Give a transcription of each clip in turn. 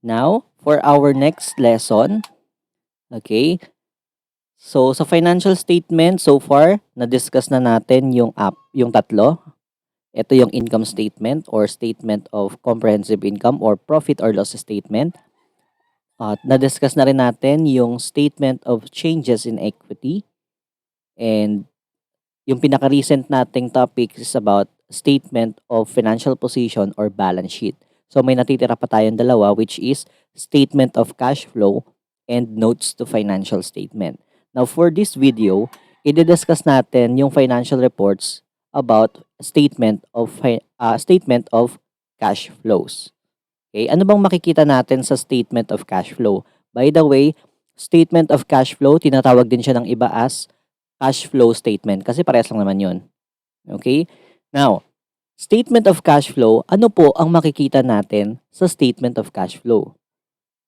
Now, for our next lesson, okay? So, sa financial statement, so far, na-discuss na natin yung tatlo. Ito yung income statement or statement of comprehensive income or profit or loss statement. At na-discuss na rin natin yung statement of changes in equity. And yung pinaka-recent nating topic is about statement of financial position or balance sheet. So may natitira pa tayong dalawa which is statement of cash flow and notes to financial statement. Now for this video, i-discuss natin yung financial reports about statement of cash flows. Okay, ano bang makikita natin sa statement of cash flow? By the way, statement of cash flow, tinatawag din siya ng iba as cash flow statement kasi parehas lang naman yun. Okay? Now, statement of cash flow, ano po ang makikita natin sa statement of cash flow?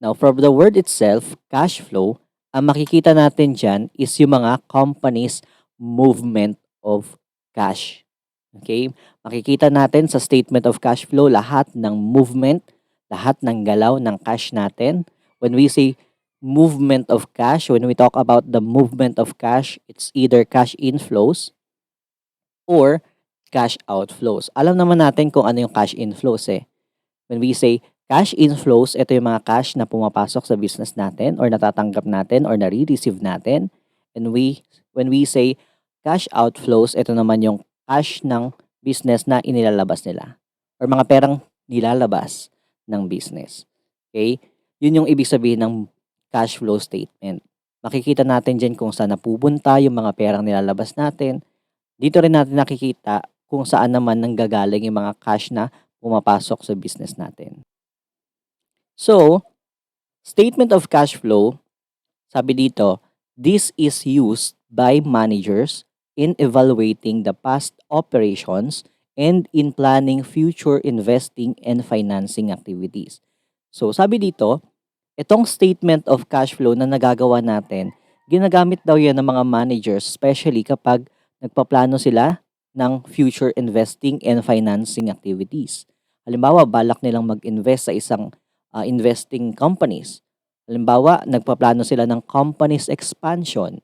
Now, from the word itself, cash flow, ang makikita natin dyan is yung mga company's movement of cash. Okay? Makikita natin sa statement of cash flow lahat ng movement, lahat ng galaw ng cash natin. When we say movement of cash, when we talk about the movement of cash, it's either cash inflows or cash outflows. Alam naman natin kung ano yung cash inflows eh. When we say cash inflows, ito yung mga cash na pumapasok sa business natin or natatanggap natin or nare-receive natin. And when we say cash outflows, ito naman yung cash ng business na inilalabas nila or mga perang nilalabas ng business. Okay? Yun yung ibig sabihin ng cash flow statement. Makikita natin dyan kung saan napupunta yung mga perang nilalabas natin. Dito rin natin nakikita kung saan naman nanggagaling yung mga cash na pumapasok sa business natin. So, statement of cash flow, sabi dito, this is used by managers in evaluating the past operations and in planning future investing and financing activities. So, sabi dito, itong statement of cash flow na nagagawa natin, ginagamit daw yan ng mga managers, especially kapag nagpaplano sila ng future investing and financing activities. Halimbawa, balak nilang mag-invest sa isang investing companies. Halimbawa, nagpaplano sila ng company's expansion.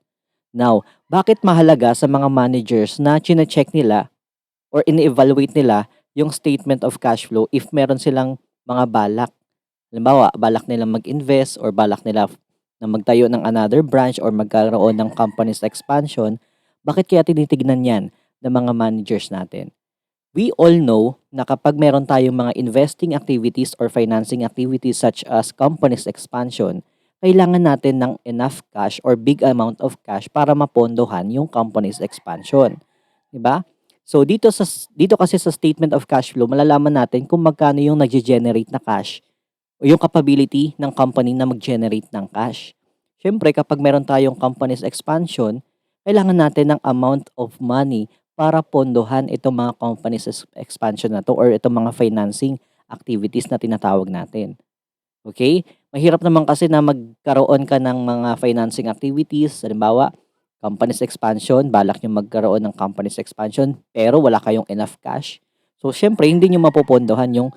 Now, bakit mahalaga sa mga managers na chine-check nila or ini-evaluate nila yung statement of cash flow if meron silang mga balak? Halimbawa, balak nilang mag-invest or balak nila na magtayo ng another branch or magkaroon ng company's expansion, bakit kaya tinitignan yan ng mga managers natin? We all know na kapag meron tayong mga investing activities or financing activities such as company's expansion, kailangan natin ng enough cash or big amount of cash para mapondohan yung company's expansion. 'Di ba? So dito kasi sa statement of cash flow, malalaman natin kung magkano yung nagge-generate na cash o yung capability ng company na mag-generate ng cash. Siyempre, kapag meron tayong company's expansion, kailangan natin ng amount of money para pondohan itong mga company's expansion na to or itong mga financing activities na tinatawag natin. Okay? Mahirap naman kasi na magkaroon ka ng mga financing activities. Halimbawa, company's expansion, balak nyo magkaroon ng company's expansion, pero wala kayong enough cash. So, syempre, hindi nyo mapopondohan yung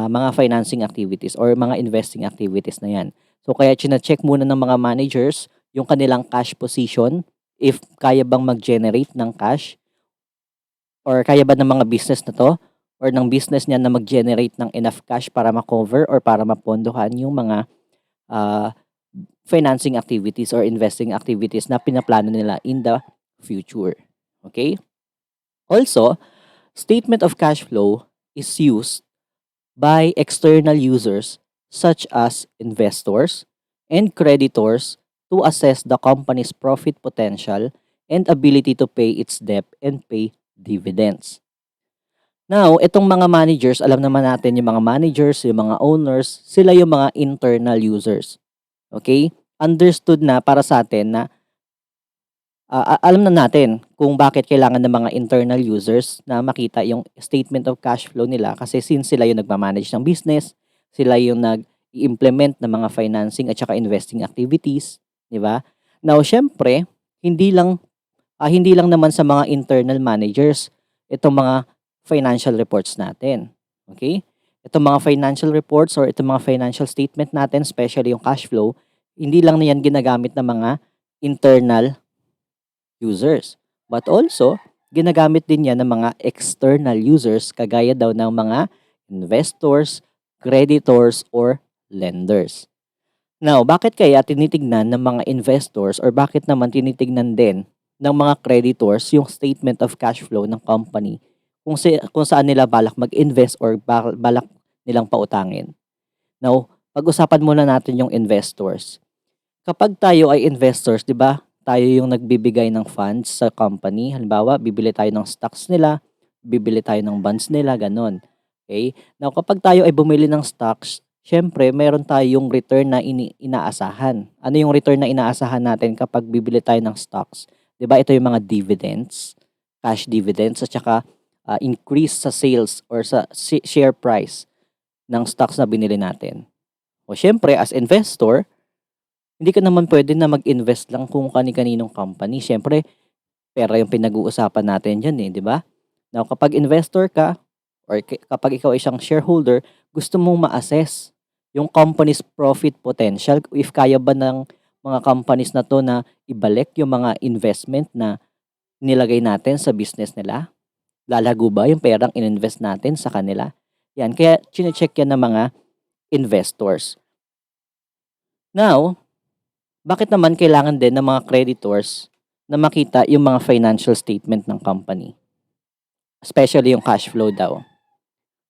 mga financing activities or mga investing activities na yan. So, kaya china-check muna ng mga managers yung kanilang cash position, if kaya bang mag-generate ng cash or kaya ba ng mga business na to or ng business niya na mag-generate ng enough cash para ma-cover or para mapondohan yung mga uh, financing activities or investing activities na pinaplano nila in the future. Okay? Also, statement of cash flow is used by external users such as investors and creditors to assess the company's profit potential and ability to pay its debt and pay dividends. Now, itong mga managers, alam naman natin yung mga managers, yung mga owners, sila yung mga internal users. Okay? Understood na para sa atin na alam na natin kung bakit kailangan ng mga internal users na makita yung statement of cash flow nila kasi since sila yung nagmamanage ng business, sila yung nag-implement ng mga financing at saka investing activities, di ba? Now, syempre, hindi lang naman sa mga internal managers itong mga financial reports natin. Okay? Itong mga financial reports or itong mga financial statement natin, especially yung cash flow, hindi lang na yan ginagamit ng mga internal users. But also, ginagamit din yan ng mga external users kagaya daw ng mga investors, creditors, or lenders. Now, bakit kaya tinitignan ng mga investors or bakit naman tinitignan din ng mga creditors yung statement of cash flow ng company kung saan nila balak mag-invest or balak nilang pautangin? Now, pag-usapan muna natin yung investors. Kapag tayo ay investors, 'di ba? Tayo yung nagbibigay ng funds sa company. Halimbawa, bibili tayo ng stocks nila, bibili tayo ng bonds nila, ganun. Okay? Now, kapag tayo ay bumili ng stocks, syempre, meron tayong return na inaasahan. Ano yung return na inaasahan natin kapag bibili tayo ng stocks? 'Di ba? Ito yung mga dividends, cash dividends, at saka increase sa sales or sa share price ng stocks na binili natin. O syempre, as investor, hindi ka naman pwede na mag-invest lang kung kani-kaninong company. Siyempre, pera yung pinag-uusapan natin diyan, eh, 'di ba? Now, kapag investor ka or kapag ikaw ay isang shareholder, gusto mong ma-assess yung company's profit potential, if kaya ba ng mga companies na 'to na ibalik yung mga investment na nilagay natin sa business nila. Lalago ba yung perang ininvest natin sa kanila? Yan, kaya chine-check yan ng mga investors. Now, bakit naman kailangan din ng mga creditors na makita yung mga financial statement ng company? Especially yung cash flow daw.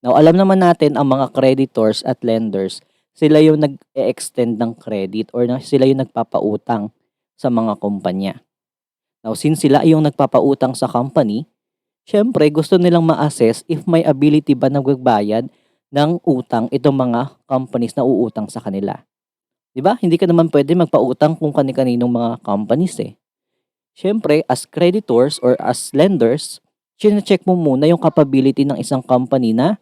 Now, alam naman natin ang mga creditors at lenders, sila yung nag-extend ng credit or sila yung nagpapautang sa mga kumpanya. Now, since sila yung nagpapautang sa company, syempre gusto nilang ma-assess if may ability ba na magbayad ng utang itong mga companies na uutang sa kanila. 'Di ba? Hindi ka naman pwede magpautang kung kani-kaninong mga companies, eh. Siyempre, as creditors or as lenders, chine-check mo muna yung capability ng isang company na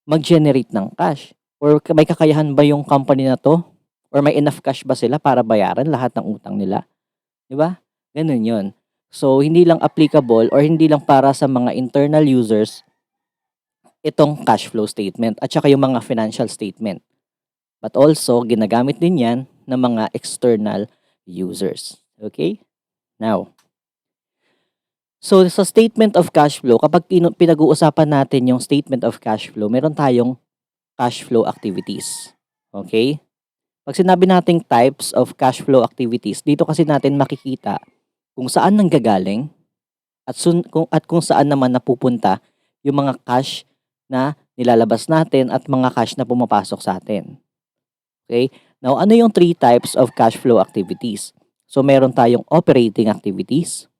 mag-generate ng cash. Or may kakayahan ba yung company na 'to? Or may enough cash ba sila para bayaran lahat ng utang nila? 'Di ba? Gano'n 'yon. So, hindi lang applicable or hindi lang para sa mga internal users itong cash flow statement at saka yung mga financial statement. But also, ginagamit din yan ng mga external users. Okay? Now, so sa statement of cash flow, kapag pinag-uusapan natin yung statement of cash flow, meron tayong cash flow activities. Okay? Pag sinabi nating types of cash flow activities, dito kasi natin makikita kung saan nanggagaling at kung saan naman napupunta yung mga cash na nilalabas natin at mga cash na pumapasok sa atin. Okay? Now, ano yung three types of cash flow activities? So, meron tayong operating activities,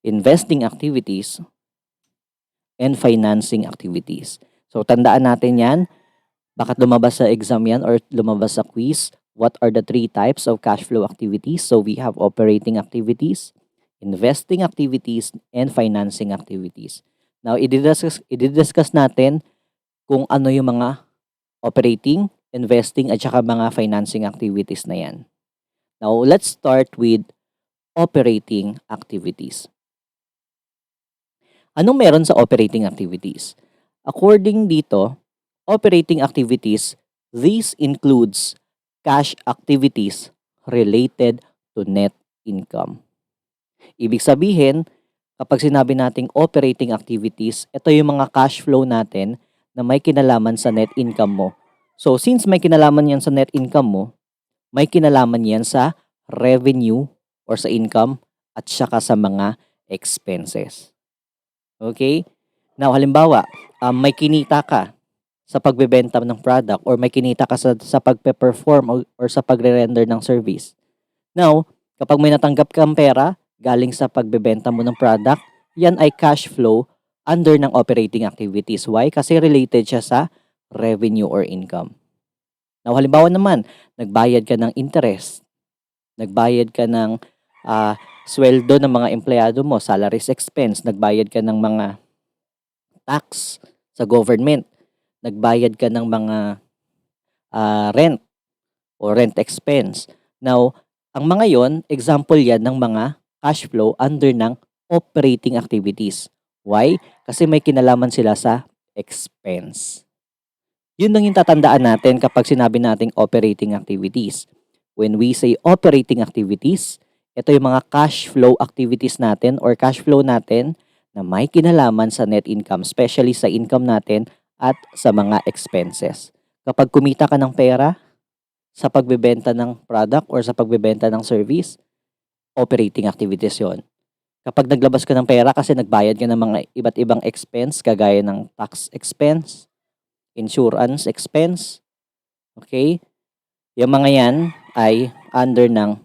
investing activities, and financing activities. So, tandaan natin yan. Bakit lumabas sa exam yan or lumabas sa quiz? What are the three types of cash flow activities? So, we have operating activities, investing activities, and financing activities. Now, i-discuss natin kung ano yung mga operating, investing, at saka mga financing activities na yan. Now, let's start with operating activities. Anong meron sa operating activities? According dito, operating activities, this includes cash activities related to net income. Ibig sabihin, kapag sinabi nating operating activities, ito yung mga cash flow natin na may kinalaman sa net income mo. So, since may kinalaman yan sa net income mo, may kinalaman yan sa revenue or sa income at saka sa mga expenses. Okay? Now, halimbawa, may kinita ka sa pagbebenta ng product or may kinita ka sa pagpe-perform or sa pagre-render ng service. Now, kapag may natanggap kang pera galing sa pagbebenta mo ng product, yan ay cash flow under ng operating activities. Why? Kasi related siya sa revenue or income. Now, halimbawa naman, nagbayad ka ng interest, nagbayad ka ng sweldo ng mga empleyado mo, salaries expense, nagbayad ka ng mga tax sa government, nagbayad ka ng mga rent o rent expense. Now, ang mga yon, example yan ng mga cash flow under ng operating activities. Why? Kasi may kinalaman sila sa expense. Yun lang yung tatandaan natin kapag sinabi nating operating activities. When we say operating activities, ito yung mga cash flow activities natin or cash flow natin na may kinalaman sa net income, especially sa income natin at sa mga expenses. Kapag kumita ka ng pera sa pagbebenta ng product or sa pagbebenta ng service, operating activities yon. Kapag naglabas ka ng pera kasi nagbayad ka ng mga iba't ibang expense, kagaya ng tax expense, insurance expense, okay? Yung mga yan ay under ng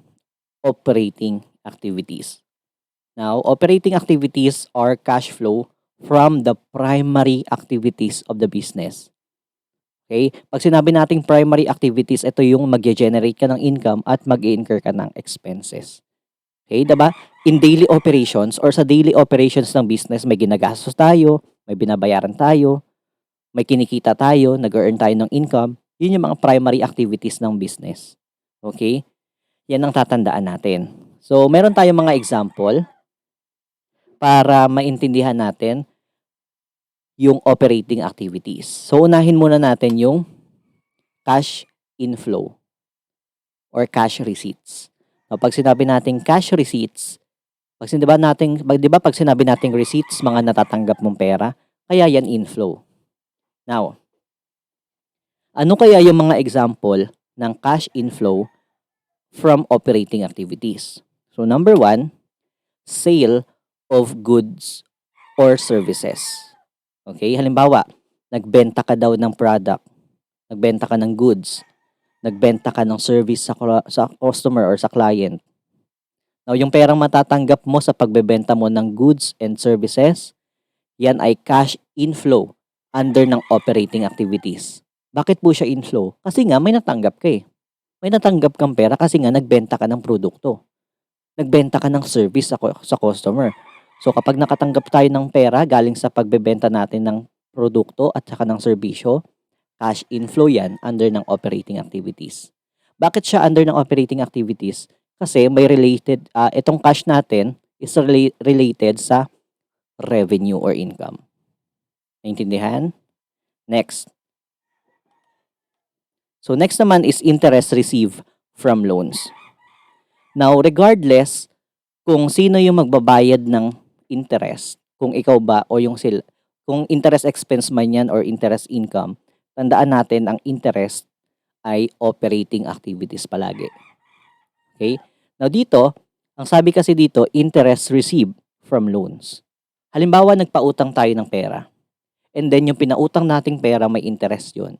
operating activities. Now, operating activities are cash flow from the primary activities of the business. Okay? Pag sinabi nating primary activities, ito yung mag-generate ka ng income at mag-incur ka ng expenses. Okay, diba? In daily operations or sa daily operations ng business, may ginagastos tayo, may binabayaran tayo, may kinikita tayo, nag-earn tayo ng income. Yun yung mga primary activities ng business. Okay? Yan ang tatandaan natin. So, meron tayong mga example para maintindihan natin yung operating activities. So, unahin muna natin yung cash inflow or cash receipts. Pag sinabi natin cash receipts, pag sinabi nating receipts, mga natatanggap mong pera, kaya yan inflow. Now, ano kaya yung mga example ng cash inflow from operating activities? So, number 1, sale of goods or services. Okay, halimbawa, nagbenta ka daw ng product, nagbenta ka ng goods, nagbenta ka ng service sa customer or sa client. Now, yung perang matatanggap mo sa pagbebenta mo ng goods and services, yan ay cash inflow under ng operating activities. Bakit po siya inflow? Kasi nga may natanggap ka eh. May natanggap kang pera kasi nga nagbenta ka ng produkto. Nagbenta ka ng service sa customer. So kapag nakatanggap tayo ng pera galing sa pagbebenta natin ng produkto at saka ng serbisyo, cash inflow yan under ng operating activities. Bakit siya under ng operating activities? Kasi may related, itong cash natin is related sa revenue or income. Naintindihan? Next. So next naman is interest received from loans. Now, regardless kung sino yung magbabayad ng interest, kung ikaw ba o yung sila, kung interest expense man yan or interest income, tandaan natin ang interest ay operating activities palagi. Okay? Now dito, ang sabi kasi dito, interest received from loans. Halimbawa, nagpautang tayo ng pera. And then yung pinautang nating pera may interest yun.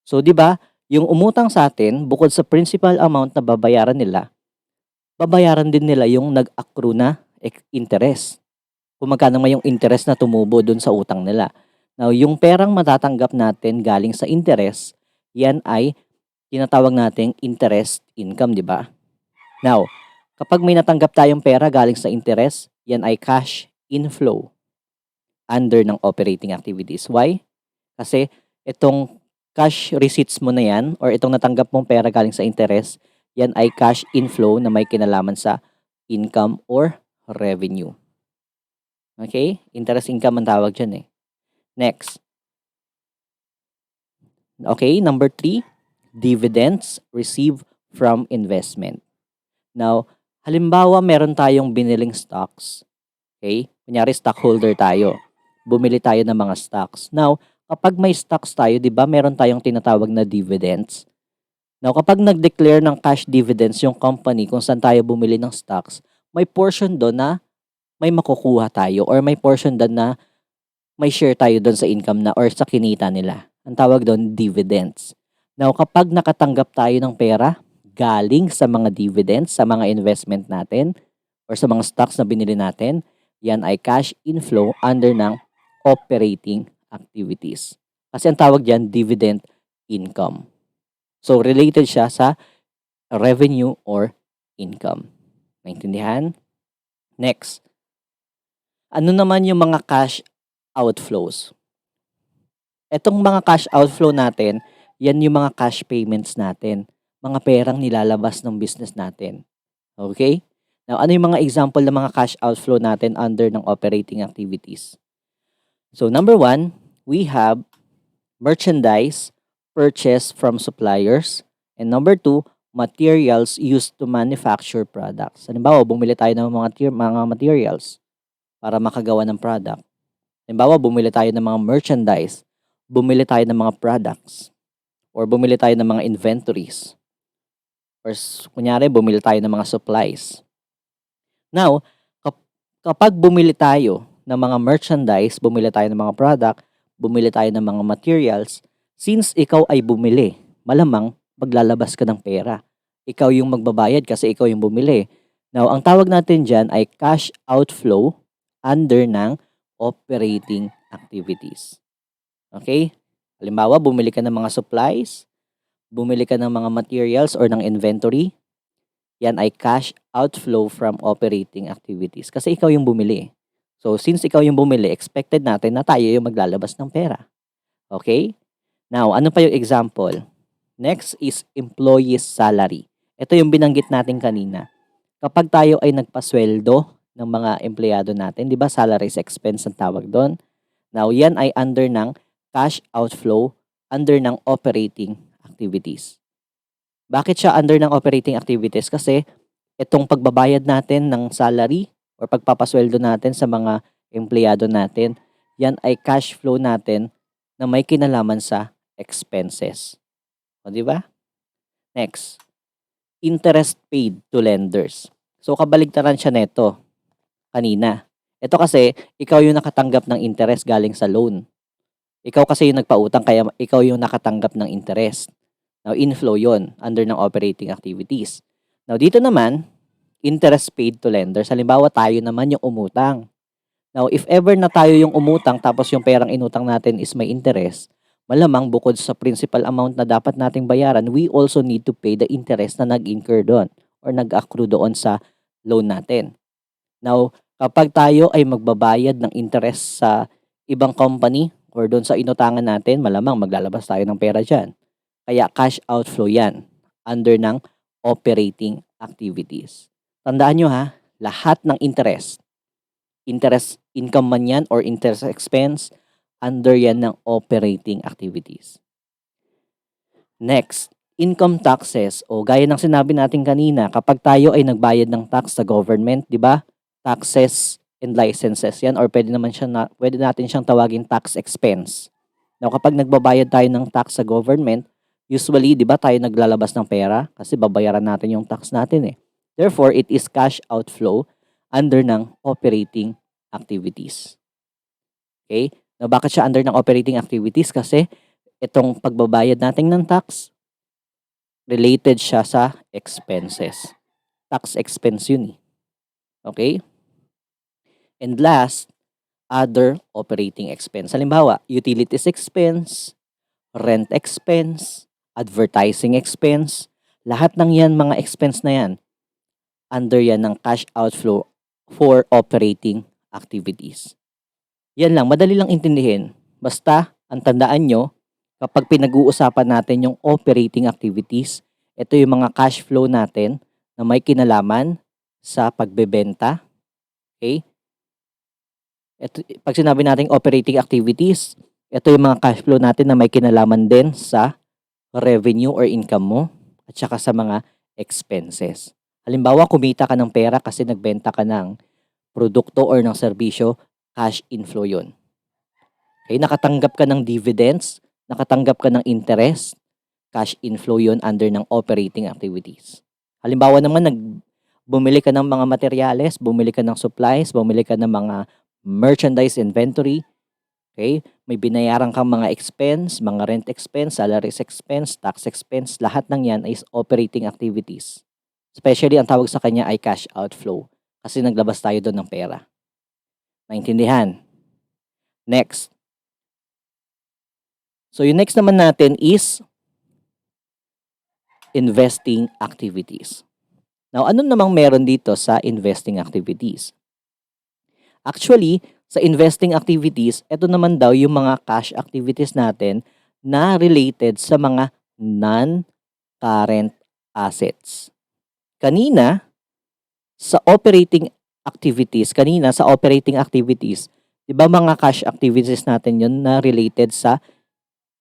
So, di ba, yung umutang sa atin, bukod sa principal amount na babayaran nila, babayaran din nila yung nag-accrue na interest. Kung magkano may yung interest na tumubo dun sa utang nila. Now, yung perang matatanggap natin galing sa interest, yan ay tinatawag nating interest income, di ba? Now, kapag may natanggap tayong pera galing sa interest, yan ay cash inflow under ng operating activities. Why? Kasi itong cash receipts mo na yan or itong natanggap mong pera galing sa interest, yan ay cash inflow na may kinalaman sa income or revenue. Okay? Interest income ang tawag dyan eh. Next. Okay, number 3, dividends received from investment. Now, halimbawa meron tayong biniling stocks. Okay? Kunyari stockholder tayo. Bumili tayo ng mga stocks. Now, kapag may stocks tayo, di ba meron tayong tinatawag na dividends? Now, kapag nag-declare ng cash dividends yung company kung saan tayo bumili ng stocks, may portion doon na may makukuha tayo or may portion doon na may share tayo doon sa income na or sa kinita nila. Ang tawag doon, dividends. Now, kapag nakatanggap tayo ng pera galing sa mga dividends, sa mga investment natin or sa mga stocks na binili natin, yan ay cash inflow under ng operating activities. Kasi ang tawag dyan, dividend income. So, related siya sa revenue or income. Naintindihan? Next. Ano naman yung mga cash outflows? Etong mga cash outflow natin, yan yung mga cash payments natin. Mga perang nilalabas ng business natin. Okay? Now, ano yung mga example ng mga cash outflow natin under ng operating activities? So, number 1, we have merchandise purchased from suppliers. And number 2, materials used to manufacture products. Halimbawa, bumili tayo ng mga materials para makagawa ng product. Halimbawa, bumili tayo ng mga merchandise, bumili tayo ng mga products, or bumili tayo ng mga inventories. Or kunyari, bumili tayo ng mga supplies. Now, kapag bumili tayo ng mga merchandise, bumili tayo ng mga product, bumili tayo ng mga materials, since ikaw ay bumili, malamang maglalabas ka ng pera. Ikaw yung magbabayad kasi ikaw yung bumili. Now, ang tawag natin dyan ay cash outflow under ng operating activities. Okay? Halimbawa, bumili ka ng mga supplies, bumili ka ng mga materials or ng inventory, yan ay cash outflow from operating activities kasi ikaw yung bumili. So, since ikaw yung bumili, expected natin na tayo yung maglalabas ng pera. Okay? Now, ano pa yung example? Next is employee's salary. Ito yung binanggit natin kanina. Kapag tayo ay nagpasweldo ng mga empleyado natin, di ba salaries expense ang tawag doon? Now, yan ay under ng cash outflow under ng operating activities. Bakit siya under ng operating activities? Kasi itong pagbabayad natin ng salary or pagpapasweldo natin sa mga empleyado natin, yan ay cash flow natin na may kinalaman sa expenses. O, di ba? Next, interest paid to lenders. So, kabaligtaran siya neto kanina. Ito kasi, ikaw yung nakatanggap ng interest galing sa loan. Ikaw kasi yung nagpautang, kaya ikaw yung nakatanggap ng interest. Now, inflow yon under ng operating activities. Now, dito naman, interest paid to lenders. Halimbawa, tayo naman yung umutang. Now, if ever na tayo yung umutang tapos yung perang inutang natin is may interest, malamang bukod sa principal amount na dapat nating bayaran, we also need to pay the interest na nag-incur doon or nag-accrue doon sa loan natin. Now, kapag tayo ay magbabayad ng interest sa ibang company or doon sa inutangan natin, malamang maglalabas tayo ng pera dyan. Kaya cash outflow yan under ng operating activities. Tandaan nyo ha, lahat ng interest income man yan or interest expense, under yan ng operating activities. Next, income taxes o gaya ng sinabi natin kanina, kapag tayo ay nagbayad ng tax sa government, di ba? Taxes and licenses yan or pwede natin siyang tawagin tax expense. Now, kapag nagbabayad tayo ng tax sa government, usually, di ba tayo naglalabas ng pera kasi babayaran natin yung tax natin eh. Therefore, it is cash outflow under ng operating activities. Okay? Now, bakit siya under ng operating activities? Kasi itong pagbabayad natin ng tax, related siya sa expenses. Tax expense yun eh. Okay? And last, other operating expense. Halimbawa, utilities expense, rent expense, advertising expense, lahat ng yan, mga expense na yan, under yan ng cash outflow for operating activities. Yan lang, madali lang intindihin. Basta, ang tandaan nyo, kapag pinag-uusapan natin yung operating activities, ito yung mga cash flow natin na may kinalaman sa pagbebenta. Okay? Ito, pag sinabi natin operating activities, ito yung mga cash flow natin na may kinalaman din sa revenue or income mo at saka sa mga expenses. Halimbawa, kumita ka ng pera kasi nagbenta ka ng produkto or ng serbisyo, cash inflow yun. Okay, nakatanggap ka ng dividends, nakatanggap ka ng interest, cash inflow yun under ng operating activities. Halimbawa naman, bumili ka ng mga materyales, bumili ka ng supplies, bumili ka ng mga merchandise inventory, okay? May binayaran kang mga expense, mga rent expense, salaries expense, tax expense, lahat ng yan is operating activities. Especially, ang tawag sa kanya ay cash outflow kasi naglabas tayo doon ng pera. Naintindihan? Next. So, yung next naman natin is investing activities. Now, ano namang meron dito sa investing activities? Actually, sa investing activities, ito naman daw yung mga cash activities natin na related sa mga non-current assets. Kanina, sa operating activities, di ba mga cash activities natin yun na related sa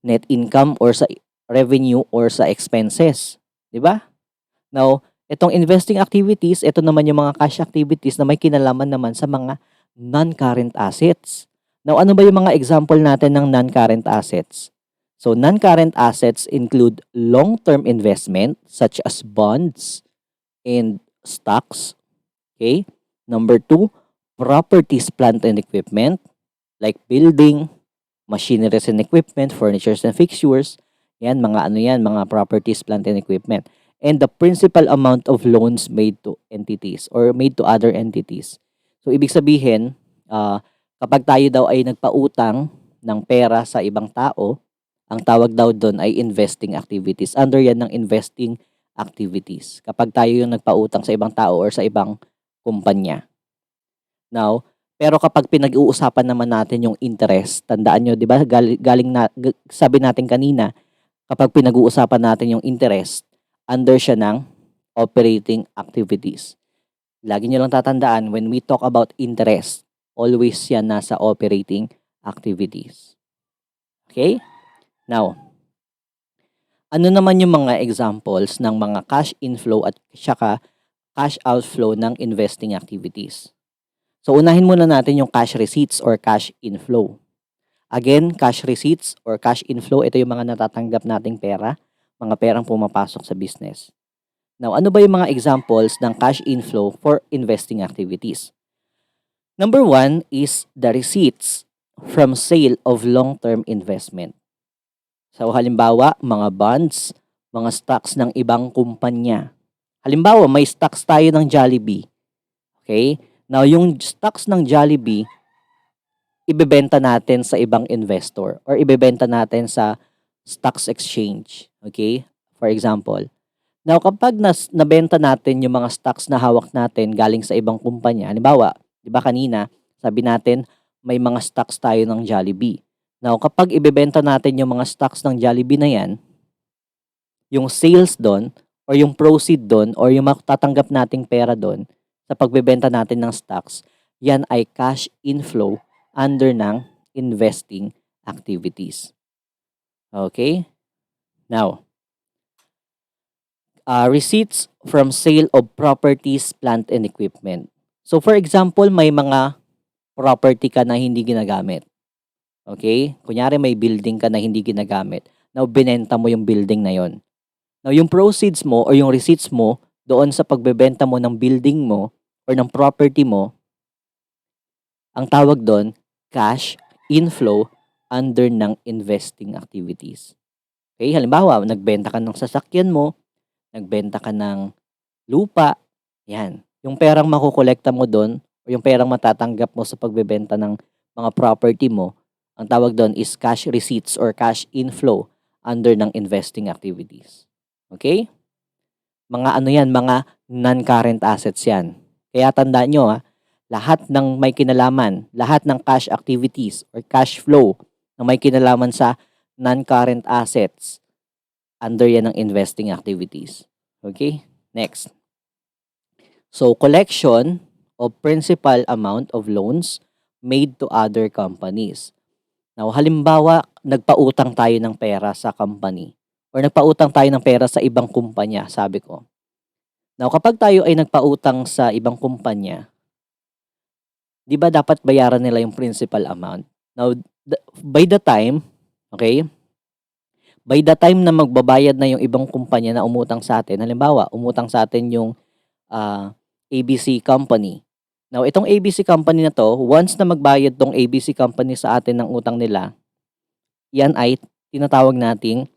net income or sa revenue or sa expenses. 'Di ba? Now, itong investing activities, ito naman yung mga cash activities na may kinalaman naman sa mga non-current assets. Now, ano ba yung mga example natin ng non-current assets? So, non-current assets include long-term investment such as bonds and stocks. Okay? Number two, properties, plant and equipment like building, machineries and equipment, furnitures and fixtures. Yan, mga properties, plant and equipment. And the principal amount of loans made to entities or made to other entities. So, ibig sabihin, kapag tayo daw ay nagpautang ng pera sa ibang tao, ang tawag daw doon ay investing activities. Under yan ng investing activities. Kapag tayo yung nagpautang sa ibang tao or sa ibang kumpanya. Now, pero kapag pinag-uusapan naman natin yung interest, tandaan nyo, di ba, sabi natin kanina, kapag pinag-uusapan natin yung interest, under siya ng operating activities. Lagi nyo lang tatandaan, when we talk about interest, always yan nasa operating activities. Okay? Now, ano naman yung mga examples ng mga cash inflow at saka cash outflow ng investing activities? So, unahin muna natin yung cash receipts or cash inflow. Again, cash receipts or cash inflow, ito yung mga natatanggap nating pera, mga perang pumapasok sa business. Now, ano ba yung mga examples ng cash inflow for investing activities? Number one is the receipts from sale of long-term investment. So, halimbawa, mga bonds, mga stocks ng ibang kumpanya. Halimbawa, may stocks tayo ng Jollibee. Okay? Now, yung stocks ng Jollibee, ibebenta natin sa ibang investor or ibebenta natin sa stocks exchange. Okay? For example. Now, kapag nabenta natin yung mga stocks na hawak natin galing sa ibang kumpanya, halimbawa, di ba kanina, sabi natin, may mga stocks tayo ng Jollibee. Now, kapag ibebenta natin yung mga stocks ng Jollibee na yan, yung sales doon, or yung proceed doon, or yung matatanggap nating pera doon, sa pagbebenta natin ng stocks, yan ay cash inflow under ng investing activities. Okay? Now, receipts from sale of properties, plant, and equipment. So, for example, may mga property ka na hindi ginagamit. Okay? Kunyari, may building ka na hindi ginagamit. Now, binenta mo yung building na yon. Now, yung proceeds mo or yung receipts mo doon sa pagbebenta mo ng building mo or ng property mo, ang tawag doon, cash inflow under ng investing activities. Okay? Halimbawa, nagbenta ka ng sasakyan mo, nagbenta ka ng lupa, yan. Yung perang makukolekta mo doon o yung perang matatanggap mo sa pagbebenta ng mga property mo, ang tawag doon is cash receipts or cash inflow under ng investing activities. Okay? Mga ano yan, mga non-current assets yan. Kaya tandaan nyo lahat ng may kinalaman, lahat ng cash activities or cash flow na may kinalaman sa non-current assets, under yan ng investing activities. Okay? Next. So, collection of principal amount of loans made to other companies. Now, halimbawa, nagpautang tayo ng pera sa company or nagpautang tayo ng pera sa ibang kumpanya, sabi ko. Now, kapag tayo ay nagpautang sa ibang kumpanya, di ba dapat bayaran nila yung principal amount? Now, by the time na magbabayad na yung ibang kumpanya na umutang sa atin, halimbawa, umutang sa atin yung ABC company. Now, itong ABC company na to, once na magbayad tong ABC company sa atin ng utang nila, yan ay tinatawag nating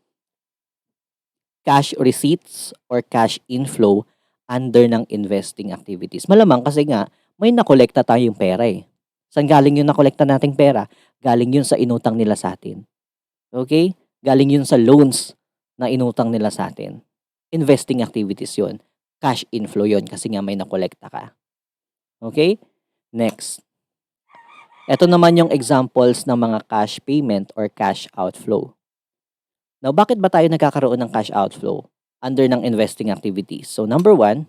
cash receipts or cash inflow under ng investing activities. Malamang kasi nga, may nakolekta tayong pera eh. Saan galing yung nakolekta nating pera? Galing yun sa inutang nila sa atin. Okay? Galing yun sa loans na inutang nila sa atin. Investing activities yun. Cash inflow yun kasi nga may nakolekta ka. Okay? Next. Ito naman yung examples ng mga cash payment or cash outflow. Now, bakit ba tayo nagkakaroon ng cash outflow under ng investing activities? So, number one,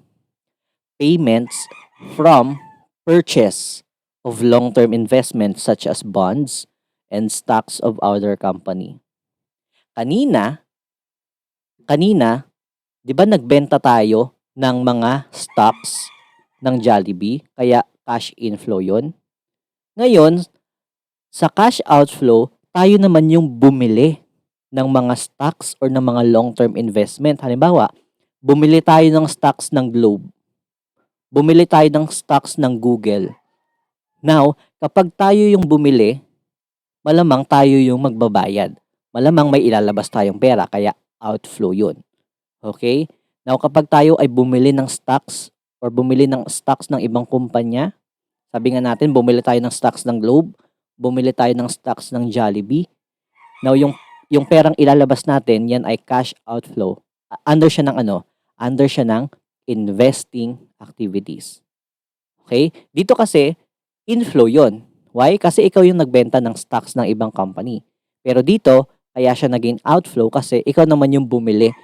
payments from purchase of long-term investments such as bonds and stocks of other company. Kanina, kanina, 'di ba nagbenta tayo ng mga stocks ng Jollibee, kaya cash inflow 'yon. Ngayon, sa cash outflow, tayo naman yung bumili ng mga stocks or ng mga long-term investment. Halimbawa, bumili tayo ng stocks ng Globe, bumili tayo ng stocks ng Google. Now, kapag tayo yung bumili, malamang tayo yung magbabayad. Malamang may ilalabas tayong pera, kaya outflow yun. Okay? Now, kapag tayo ay bumili ng stocks or bumili ng stocks ng ibang kumpanya, sabi nga natin, bumili tayo ng stocks ng Globe, bumili tayo ng stocks ng Jollibee. Now, yung perang ilalabas natin, yan ay cash outflow. Under siya ng ano? Under siya ng investing activities. Okay? Dito kasi, inflow yon. Why? Kasi ikaw yung nagbenta ng stocks ng ibang company. Pero dito, kaya siya naging outflow kasi ikaw naman yung bumili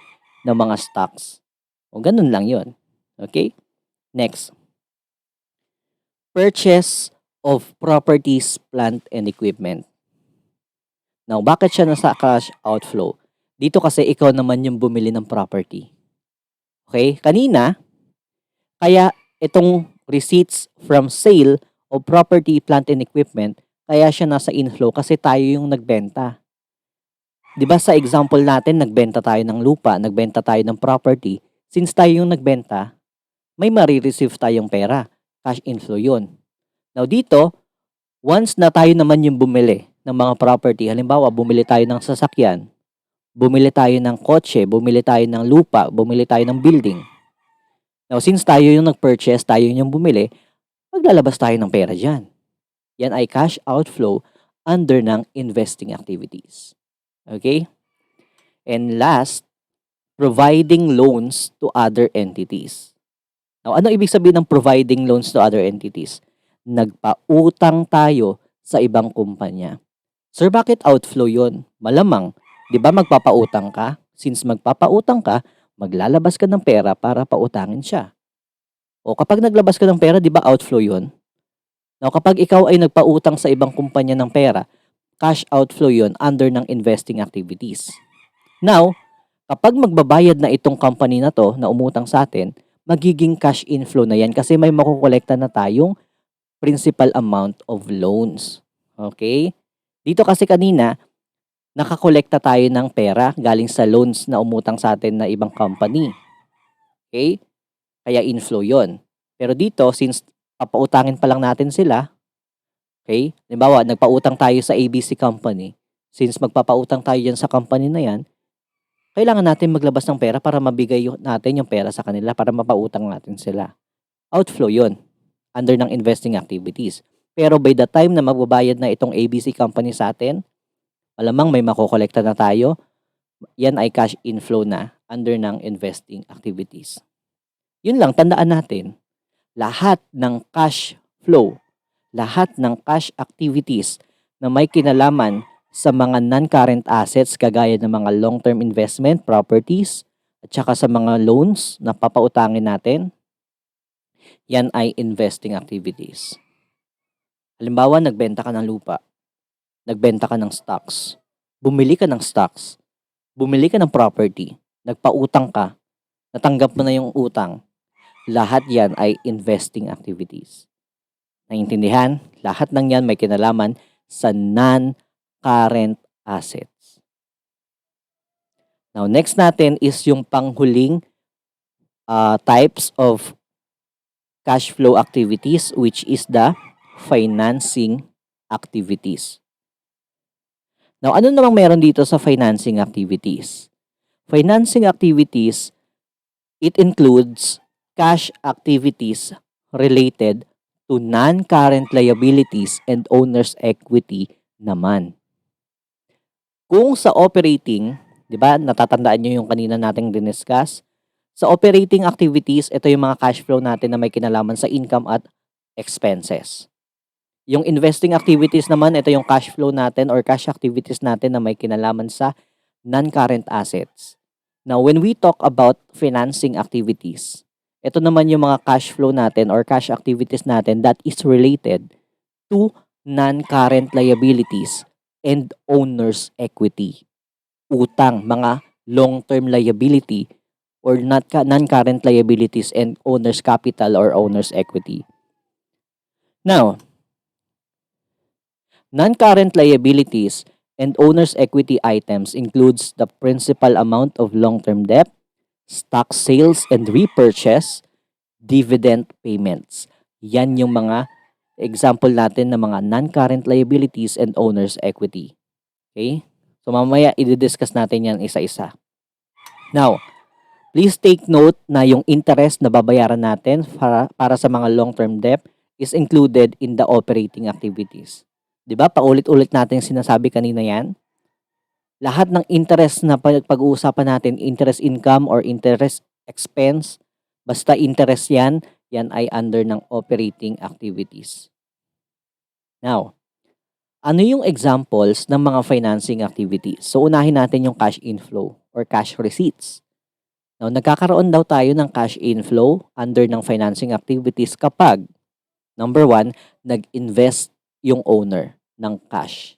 ng mga stocks. O ganun lang yon. Okay? Next. Purchase of properties, plant, and equipment. Now, bakit siya nasa cash outflow? Dito kasi ikaw naman yung bumili ng property. Okay? Kanina, kaya itong receipts from sale of property, plant, and equipment, kaya siya nasa inflow kasi tayo yung nagbenta. 'Di ba sa example natin, nagbenta tayo ng lupa, nagbenta tayo ng property. Since tayo yung nagbenta, may marireceive tayong pera. Cash inflow yun. Now dito, once na tayo naman yung bumili ng mga property, halimbawa bumili tayo ng sasakyan, bumili tayo ng kotse, bumili tayo ng lupa, bumili tayo ng building. Now since tayo yung nag-purchase, tayo yung bumili, maglalabas tayo ng pera dyan. Yan ay cash outflow under ng investing activities. Okay? And last, providing loans to other entities. Now, ano ibig sabihin ng providing loans to other entities? Nagpautang tayo sa ibang kumpanya. Sir, bakit outflow yon? Malamang, di ba magpapautang ka? Since magpapautang ka, maglalabas ka ng pera para pautangin siya. O kapag naglabas ka ng pera, di ba outflow yon? Now, kapag ikaw ay nagpautang sa ibang kumpanya ng pera, cash outflow yon under ng investing activities. Now, kapag magbabayad na itong company na to na umutang sa atin, magiging cash inflow na yan kasi may makukolekta na tayong principal amount of loans. Okay? Dito kasi kanina, nakakolekta tayo ng pera galing sa loans na umutang sa atin na ibang company. Okay? Kaya inflow yon. Pero dito, since papautangin pa lang natin sila, okay? Halimbawa, nagpautang tayo sa ABC company. Since magpapautang tayo dyan sa company na yan, kailangan natin maglabas ng pera para mabigay natin yung pera sa kanila para mapautang natin sila. Outflow yon under ng investing activities. Pero by the time na magbabayad na itong ABC company sa atin, malamang may makokolekta na tayo, yan ay cash inflow na under ng investing activities. Yun lang, tandaan natin, lahat ng cash flow, lahat ng cash activities na may kinalaman sa mga non-current assets kagaya ng mga long-term investment, properties, at saka sa mga loans na papautangin natin, yan ay investing activities. Halimbawa, nagbenta ka ng lupa, nagbenta ka ng stocks, bumili ka ng stocks, bumili ka ng property, nagpautang ka, natanggap mo na yung utang, lahat yan ay investing activities. Naintindihan? Lahat ng yan may kinalaman sa non-current assets. Now, next natin is yung panghuling types of cash flow activities, which is the financing activities. Now, ano namang meron dito sa financing activities? Financing activities, it includes cash activities related to non-current liabilities and owner's equity naman. Kung sa operating, di ba, natatandaan nyo yung kanina nating diniscuss, sa operating activities, ito yung mga cash flow natin na may kinalaman sa income at expenses. Yung investing activities naman, ito yung cash flow natin or cash activities natin na may kinalaman sa non-current assets. Now, when we talk about financing activities, ito naman yung mga cash flow natin or cash activities natin that is related to non-current liabilities and owner's equity. Utang, mga long-term liability or non-current liabilities and owner's capital or owner's equity. Now, non-current liabilities and owner's equity items includes the principal amount of long-term debt, stock sales and repurchase, dividend payments. Yan yung mga example natin ng mga non-current liabilities and owner's equity. Okay? So mamaya i-discuss natin yan isa-isa. Now, please take note na yung interest na babayaran natin para sa mga long-term debt is included in the operating activities. 'Di ba? Paulit-ulit natin sinasabi kanina yan. Lahat ng interest na pag-uusapan natin, interest income or interest expense, basta interest yan ay under ng operating activities. Now, ano yung examples ng mga financing activities? So, unahin natin yung cash inflow or cash receipts. Now, nagkakaroon daw tayo ng cash inflow under ng financing activities kapag, number 1, nag-invest yung owner ng cash.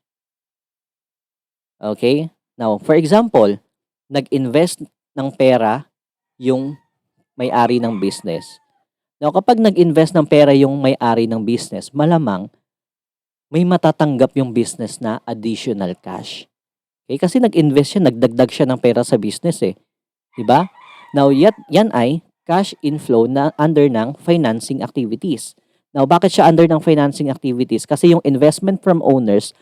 Okay? Now, for example, nag-invest ng pera yung may-ari ng business. Now, kapag nag-invest ng pera yung may-ari ng business, malamang may matatanggap yung business na additional cash. Okay? Kasi nag-invest siya, nagdagdag siya ng pera sa business eh. Diba? Now, yan ay cash inflow na under ng financing activities. Now, bakit siya under ng financing activities? Kasi yung investment from owners,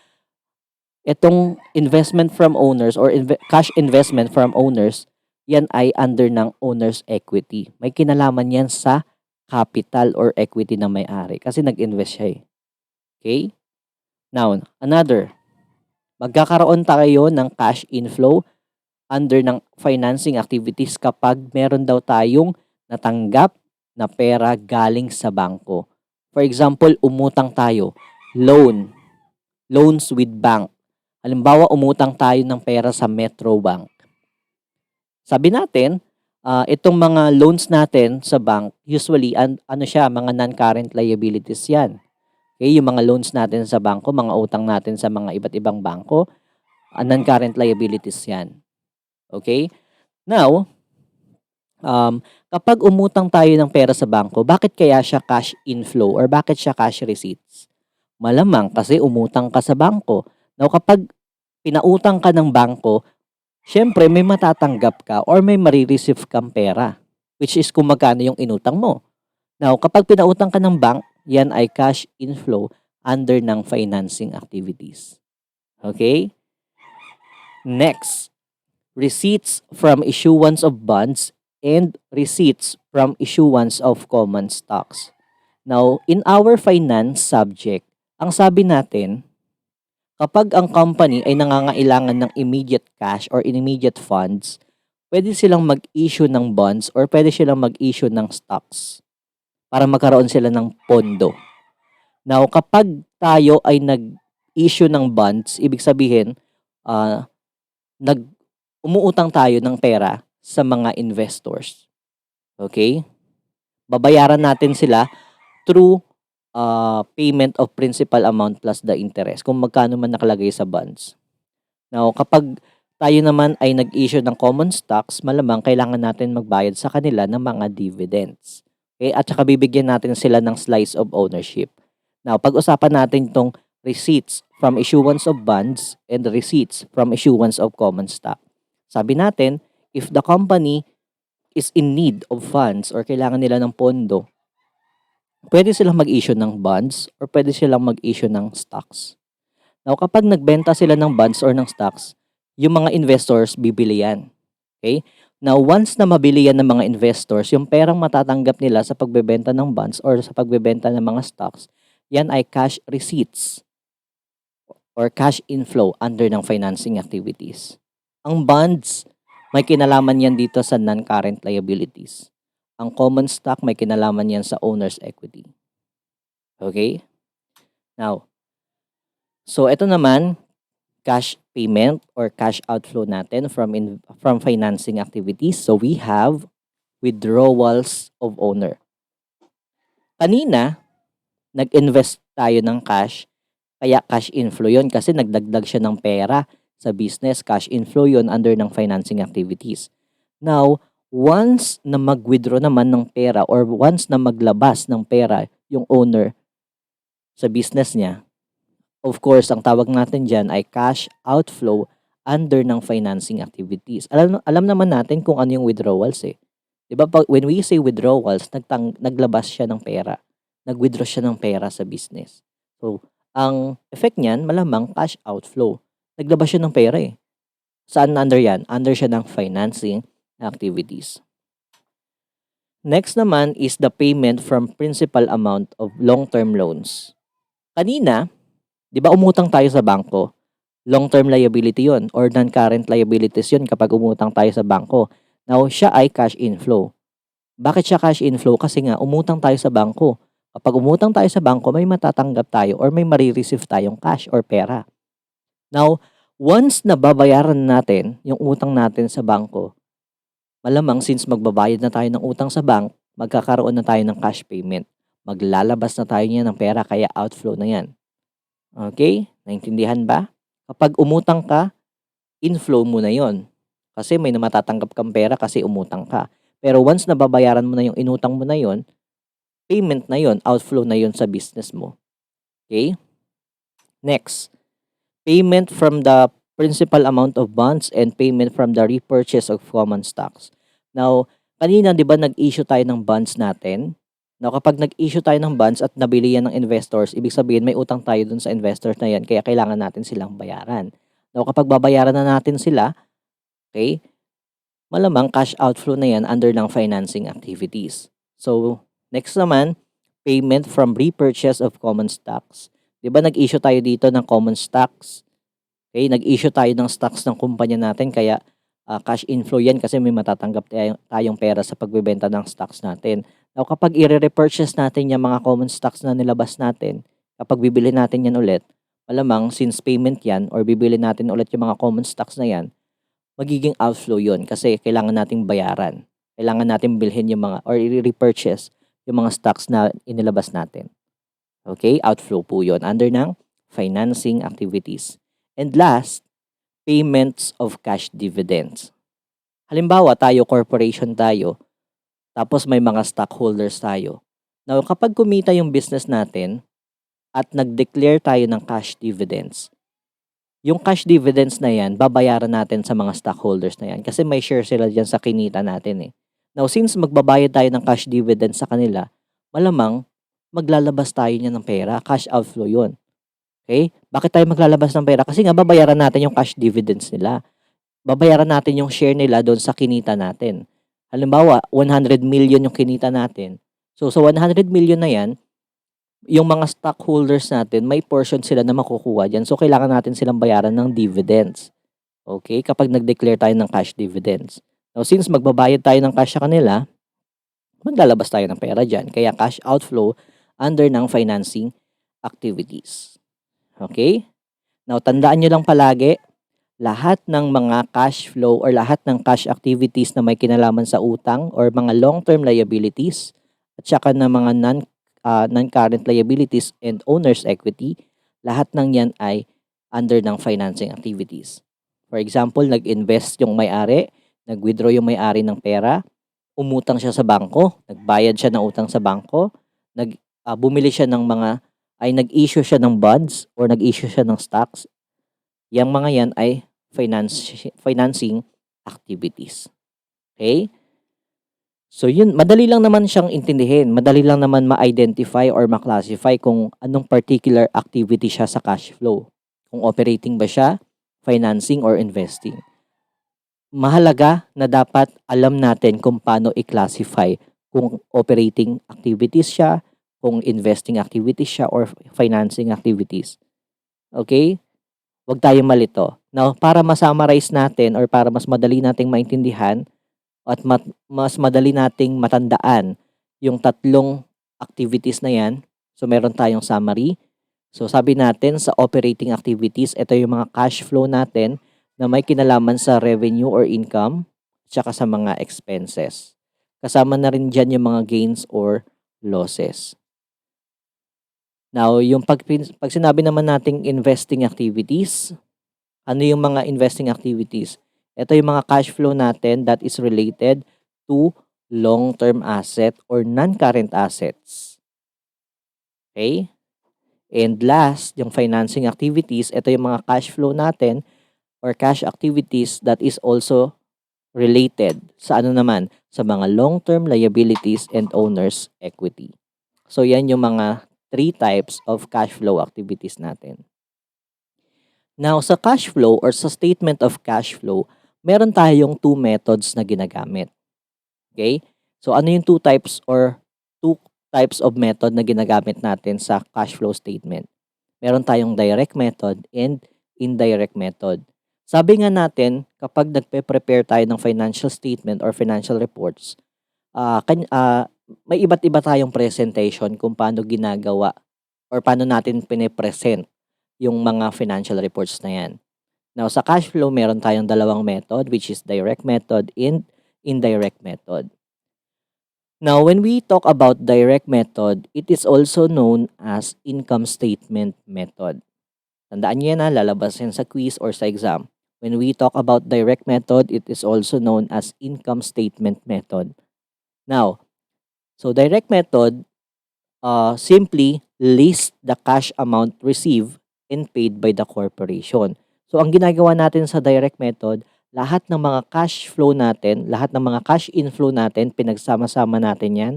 itong investment from owners or cash investment from owners, yan ay under ng owner's equity. May kinalaman yan sa capital or equity na may-ari kasi nag-invest siya eh. Okay? Now, another. Magkakaroon tayo ng cash inflow under ng financing activities kapag meron daw tayong natanggap na pera galing sa bangko. For example, umutang tayo, loans with bank. Halimbawa, umutang tayo ng pera sa Metro Bank. Sabi natin, itong mga loans natin sa bank, usually, mga non-current liabilities yan. Okay, yung mga loans natin sa bangko, mga utang natin sa mga iba't ibang bangko, non-current liabilities yan. Okay? Now, kapag umutang tayo ng pera sa bangko, bakit kaya siya cash inflow or bakit siya cash receipts? Malamang kasi umutang ka sa bangko. Now, kapag pinautang ka ng bangko, syempre may matatanggap ka or may marireceive kang pera, which is kung magkano yung inutang mo. Now, kapag pinautang ka ng bank, yan ay cash inflow under ng financing activities. Okay? Next, receipts from issuance of bonds and receipts from issuance of common stocks. Now, in our finance subject, ang sabi natin, kapag ang company ay nangangailangan ng immediate cash or immediate funds, pwede silang mag-issue ng bonds or pwede silang mag-issue ng stocks para magkaroon sila ng pondo. Now, kapag tayo ay nag-issue ng bonds, ibig sabihin, umuutang tayo ng pera sa mga investors. Okay? Babayaran natin sila through payment of principal amount plus the interest, kung magkano man nakalagay sa bonds. Now, kapag tayo naman ay nag-issue ng common stocks, malamang kailangan natin magbayad sa kanila ng mga dividends. Okay? At saka bibigyan natin sila ng slice of ownership. Now, pag-usapan natin itong receipts from issuance of bonds and receipts from issuance of common stock. Sabi natin, if the company is in need of funds or kailangan nila ng pondo, pwede silang mag-issue ng bonds or pwede silang mag-issue ng stocks. Now, kapag nagbenta sila ng bonds or ng stocks, yung mga investors bibili yan. Okay? Now, once na mabili yan ng mga investors, yung perang matatanggap nila sa pagbebenta ng bonds or sa pagbebenta ng mga stocks, yan ay cash receipts or cash inflow under ng financing activities. Ang bonds, may kinalaman yan dito sa non-current liabilities. Ang common stock, may kinalaman yan sa owner's equity. Okay? Now, so ito naman, cash payment or cash outflow natin from financing activities. So we have withdrawals of owner. Kanina, nag-invest tayo ng cash, kaya cash inflow yon kasi nagdagdag siya ng pera sa business. Cash inflow yun under ng financing activities. Now, once na mag-withdraw naman ng pera or once na maglabas ng pera yung owner sa business niya, of course, ang tawag natin dyan ay cash outflow under ng financing activities. Alam naman natin kung ano yung withdrawals eh. Diba, when we say withdrawals, naglabas siya ng pera. Nag-withdraw siya ng pera sa business. So, ang effect niyan, malamang cash outflow. Naglabas siya ng pera eh. Saan under yan? Under siya ng financing activities. Next naman is the payment from principal amount of long-term loans. Kanina, di ba umutang tayo sa bangko? Long-term liability yon or non-current liabilities yon kapag umutang tayo sa bangko. Now, siya ay cash inflow. Bakit siya cash inflow? Kasi nga, umutang tayo sa bangko. Kapag umutang tayo sa bangko, may matatanggap tayo or may marireceive tayong cash or pera. Now, once na babayaran natin yung utang natin sa bangko, malamang since magbabayad na tayo ng utang sa bank, magkakaroon na tayo ng cash payment. Maglalabas na tayo niya ng pera kaya outflow na yan. Okay? Naintindihan ba? Kapag umutang ka, inflow mo na yon. Kasi may matatanggap kang pera kasi umutang ka. Pero once na babayaran mo na yung inutang mo na yon, payment na yon, outflow na yon sa business mo. Okay? Next, payment from the principal amount of bonds and payment from the repurchase of common stocks. Now, kanina 'di ba nag-issue tayo ng bonds natin? Now, kapag nag-issue tayo ng bonds at nabili yan ng investors, ibig sabihin may utang tayo dun sa investors na yan kaya kailangan natin silang bayaran. Now, kapag babayaran na natin sila, okay, malamang cash outflow na yan under ng financing activities. So, next naman, payment from repurchase of common stocks. 'Di ba nag-issue tayo dito ng common stocks? Okay, nag-issue tayo ng stocks ng kumpanya natin kaya cash inflow yan kasi may matatanggap tayong pera sa pagbebenta ng stocks natin. Now, kapag i-repurchase natin yung mga common stocks na nilabas natin, kapag bibili natin yan ulit, malamang since payment yan or bibili natin ulit yung mga common stocks na yan, magiging outflow yun kasi kailangan nating bayaran. Kailangan natin bilhin yung mga or i-repurchase yung mga stocks na inilabas natin. Okay, outflow po yun under ng financing activities. And last, payments of cash dividends. Halimbawa, tayo corporation tayo, tapos may mga stockholders tayo. Now, kapag kumita yung business natin at nag-declare tayo ng cash dividends, yung cash dividends na yan, babayaran natin sa mga stockholders na yan kasi may share sila dyan sa kinita natin eh. Now, since magbabayad tayo ng cash dividends sa kanila, malamang maglalabas tayo niya ng pera, cash outflow yun. Okay? Bakit tayo maglalabas ng pera? Kasi nga babayaran natin yung cash dividends nila. Babayaran natin yung share nila doon sa kinita natin. Halimbawa, 100 million yung kinita natin. So, sa 100 million na yan, yung mga stockholders natin, may portion sila na makukuha dyan. So, kailangan natin silang bayaran ng dividends. Okay? Kapag nag-declare tayo ng cash dividends. Now, since magbabayad tayo ng cash sa kanila, maglalabas tayo ng pera dyan. Kaya cash outflow under ng financing activities. Okay? Now, tandaan nyo lang palagi, lahat ng mga cash flow or lahat ng cash activities na may kinalaman sa utang or mga long-term liabilities at saka ng mga non-current liabilities and owner's equity, lahat ng yan ay under ng financing activities. For example, nag-invest yung may-ari, nag-withdraw yung may-ari ng pera, umutang siya sa bangko, nagbayad siya ng utang sa bangko, bumili siya ng nag-issue siya ng bonds or nag-issue siya ng stocks. Yang mga yan ay financing activities. Okay? So yun, madali lang naman siyang intindihin. Madali lang naman ma-identify or ma-classify kung anong particular activity siya sa cash flow. Kung operating ba siya, financing or investing. Mahalaga na dapat alam natin kung paano i-classify kung operating activities siya, kung investing activities siya or financing activities. Okay? Huwag tayong malito. Now, para ma-summarize natin or para mas madali nating maintindihan at mas madali nating matandaan yung tatlong activities na yan. So, meron tayong summary. So, sabi natin sa operating activities, ito yung mga cash flow natin na may kinalaman sa revenue or income tsaka sa mga expenses. Kasama na rin dyan yung mga gains or losses. Now, yung pag sinabi naman nating investing activities, Ano yung mga investing activities? Ito yung mga cash flow natin that is related to long-term asset or non-current assets. Okay? And last, yung financing activities, ito yung mga cash flow natin or cash activities that is also related sa ano naman, sa mga long-term liabilities and owner's equity. So yan yung mga 3 types of cash flow activities natin. Now, sa cash flow or sa statement of cash flow, meron tayong 2 methods na ginagamit. Okay? So ano yung 2 types or 2 types of method na ginagamit natin sa cash flow statement? Meron tayong direct method and indirect method. Sabi nga natin, kapag nagpe-prepare tayo ng financial statement or financial reports, may iba't iba tayong presentation kung paano ginagawa or paano natin pine-present yung mga financial reports na yan. Now, sa cash flow, meron tayong dalawang method, which is direct method and indirect method. Now, when we talk about direct method, it is also known as income statement method. Tandaan niyo yan, lalabas yan sa quiz or sa exam. When we talk about direct method, it is also known as income statement method. Now, so direct method simply list the cash amount received and paid by the corporation. So, ang ginagawa natin sa direct method, lahat ng mga cash flow natin, lahat ng mga cash inflow natin, pinagsama-sama natin yan.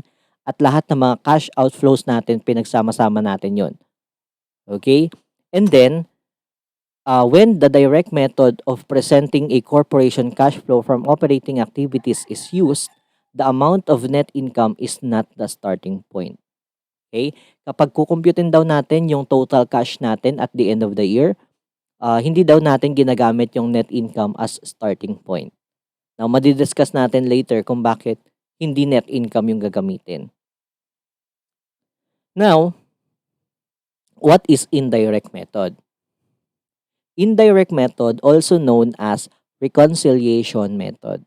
At lahat ng mga cash outflows natin, pinagsama-sama natin yon. Okay? And then, when the direct method of presenting a corporation cash flow from operating activities is used, the amount of net income is not the starting point. Okay? Kapag kukumputin daw natin yung total cash natin at the end of the year, hindi daw natin ginagamit yung net income as starting point. Now, madidiscuss natin later kung bakit hindi net income yung gagamitin. Now, what is indirect method? Indirect method, also known as reconciliation method.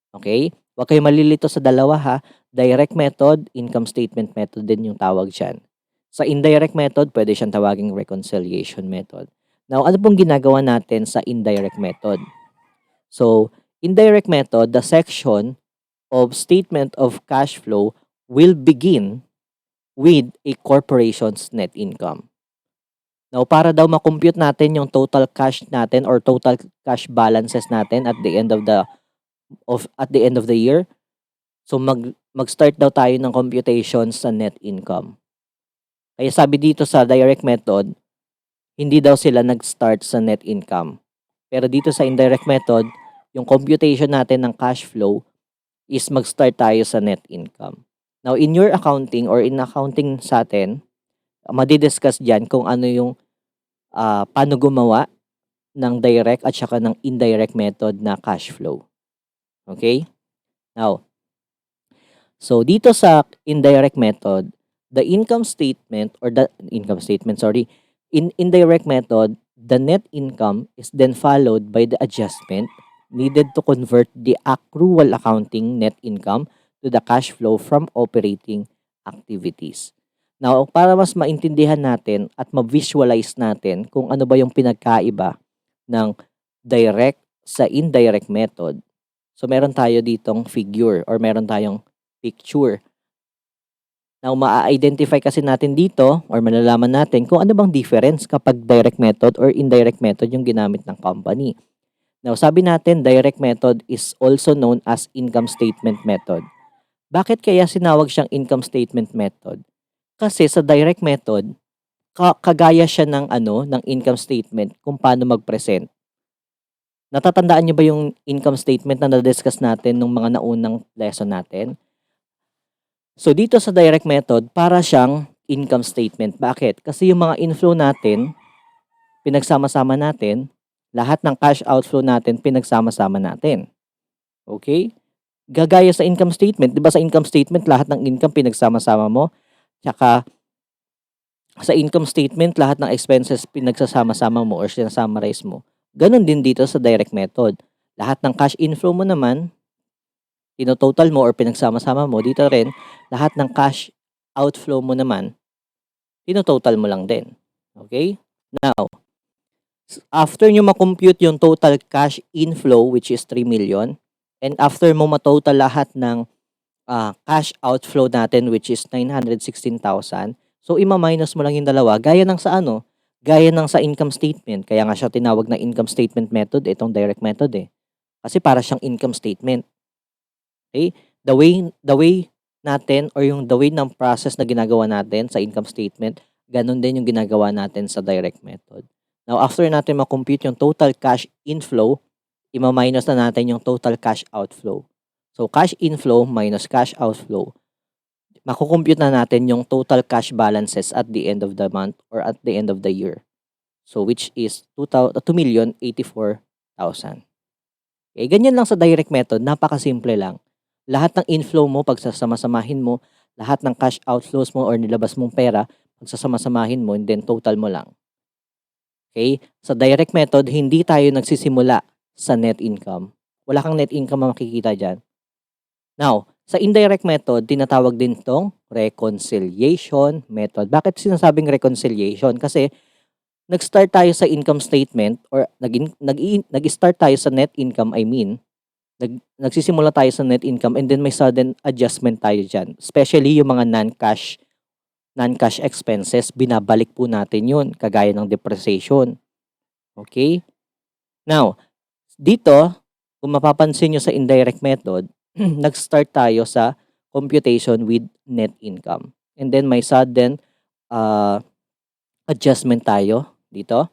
Okay? Huwag kayo malilito sa dalawa ha. Direct method, income statement method din yung tawag dyan. Sa indirect method, pwede siyang tawaging reconciliation method. Now, ano pong ginagawa natin sa indirect method? So, indirect method, the section of statement of cash flow will begin with a corporation's net income. Now, para daw ma-compute natin yung total cash natin or total cash balances natin at the end of the year, so mag-start daw tayo ng computation sa net income. Kaya sabi dito sa direct method, hindi daw sila nag-start sa net income. Pero dito sa indirect method, yung computation natin ng cash flow is mag-start tayo sa net income. Now, in your accounting or in accounting sa atin, madidiscuss dyan kung ano yung paano gumawa ng direct at saka ng indirect method na cash flow. Okay? Now, so dito sa indirect method, the income statement or the income statement, in indirect method, the net income is then followed by the adjustment needed to convert the accrual accounting net income to the cash flow from operating activities. Now, para mas maintindihan natin at ma-visualize natin kung ano ba yung pinagkaiba ng direct sa indirect method. So, meron tayo ditong figure or meron tayong picture. Now, ma-identify kasi natin dito or malalaman natin kung ano bang difference kapag direct method or indirect method yung ginamit ng company. Now, sabi natin, direct method is also known as income statement method. Bakit kaya sinawag siyang income statement method? Kasi sa direct method, kagaya siya ng income statement kung paano mag-present. Natatandaan niyo ba yung income statement na na-discuss natin nung mga naunang lesson natin? So dito sa direct method, para siyang income statement. Bakit? Kasi yung mga inflow natin, pinagsama-sama natin, lahat ng cash outflow natin, pinagsama-sama natin. Okay? Gagaya sa income statement, 'di ba sa income statement lahat ng income pinagsama-sama mo? Tsaka sa income statement, lahat ng expenses pinagsasama-sama mo or sinasummarize mo. Ganon din dito sa direct method. Lahat ng cash inflow mo naman, tinototal mo or pinagsama-sama mo. Dito rin, lahat ng cash outflow mo naman, tinototal mo lang din. Okay? Now, After nyo ma-compute yung total cash inflow, which is 3 million, and after mo ma-total lahat ng cash outflow natin, which is 916,000, so ima-minus mo lang yung dalawa, gaya ng sa income statement. Kaya nga siya tinawag na income statement method, itong direct method eh. Kasi para siyang income statement. Okay? The way natin, or yung the way ng process na ginagawa natin sa income statement, ganun din yung ginagawa natin sa direct method. Now, after natin ma-compute yung total cash inflow, ima-minus na natin yung total cash outflow. So, cash inflow minus cash outflow, makukompute na natin yung total cash balances at the end of the month or at the end of the year. So, which is 2,084,000. Okay, ganyan lang sa direct method, napakasimple lang. Lahat ng inflow mo, pagsasama-samahin mo, lahat ng cash outflows mo or nilabas mong pera, pagsasama-samahin mo, and then total mo lang. Okay? Sa direct method, hindi tayo nagsisimula sa net income. Wala kang net income na makikita dyan. Now, sa indirect method, tinatawag din tong reconciliation method. Bakit sinasabing reconciliation? Kasi nag-start tayo sa income statement or nag-start tayo sa net income, nagsisimula tayo sa net income and then may sudden adjustment tayo dyan. Especially yung mga non-cash expenses, binabalik po natin yun, kagaya ng depreciation. Okay? Now, dito, kung mapapansin nyo sa indirect method, nag-start tayo sa computation with net income. And then may sudden adjustment tayo dito.